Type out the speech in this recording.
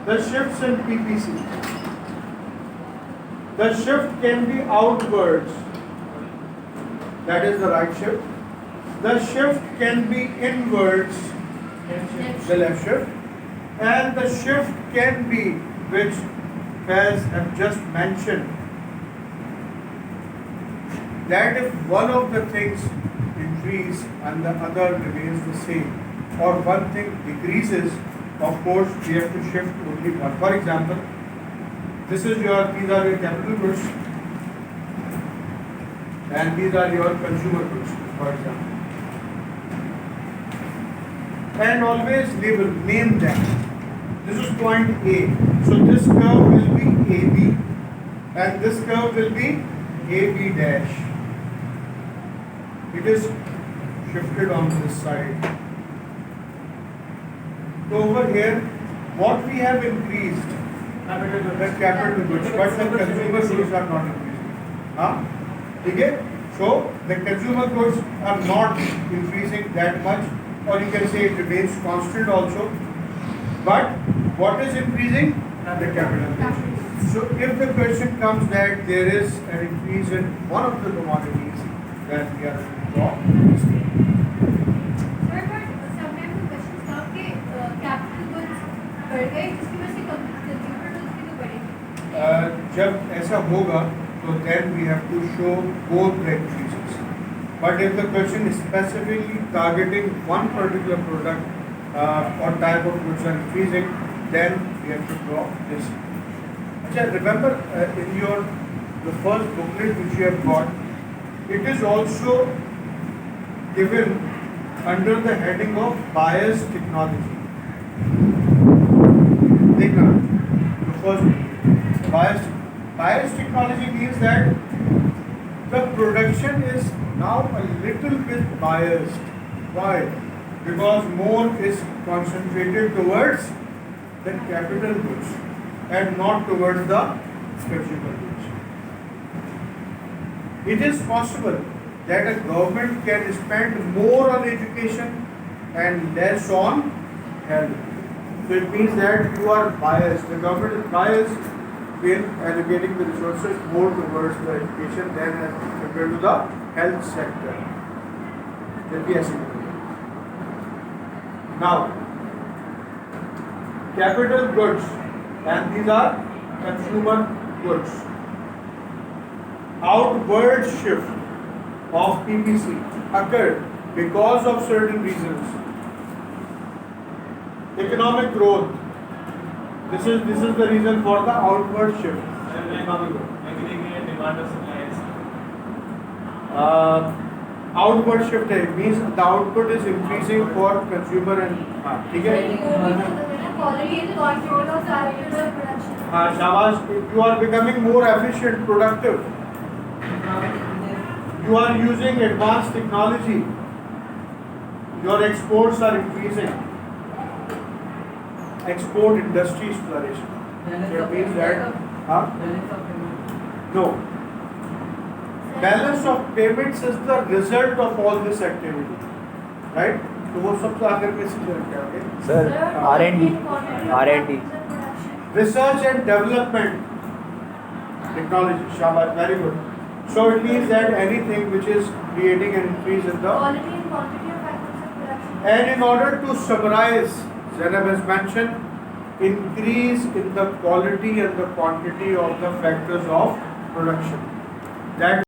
The shifts in PPC. The shift can be outwards, that is the right shift. The shift can be inwards, the left shift. And the shift can be, which Faiz have just mentioned, that if one of the things increase and the other remains the same, or one thing decreases, of course we have to shift only one. For example, these are your capital goods and these are your consumer goods, for example. And always name them. This is point A. So this curve will be AB and this curve will be AB dash. It is shifted on this side. So over here, what we have increased, the capital goods, but the consumer goods are not increasing. Okay? So the consumer goods are not increasing that much, or you can say it remains constant also. But what is increasing? The capital goods. So if the question comes that there is an increase in one of the commodities, then we are wrong. Sir, but sometimes the question comes कि capital goods बढ़ गए जिसकी वजह से consumer goods भी तो बढ़ेंगे. जब ऐसा होगा तो then we have to show both the increases. But if the question is specifically targeting one particular product or type of goods are increasing, then we have to draw this. Remember in the first booklet which you have got, it is also given under the heading of bias technology. The first bias technology means that the production is now a little bit biased. Why? Because more is concentrated towards the capital goods and not towards the consumer goods. It is possible that a government can spend more on education and less on health. So it means that you are biased. The government is biased in allocating the resources more towards the education than as compared to the health sector. Now, capital goods and these are consumer goods. Outward shift of PPC occurred because of certain reasons. Economic growth. This is the reason for the outward shift. Economic growth. Outward shift means the output is increasing for consumer and Quality and quantity of production. Shabash, you are becoming more efficient, productive. You are using advanced technology. Your exports are increasing. Export industry is flourishing. So it means that no. Balance of payments is the result of all this activity, right? तो वो सब तो आखिर में सीधे रखा है, okay? Sir, R&D. Research and development technology. Shabash, very good. So it means that anything which is creating an increase in the Quality and quantity of items of production. and in order to summarize, Zainab has mentioned increase in the quality and the quantity of the factors of production. That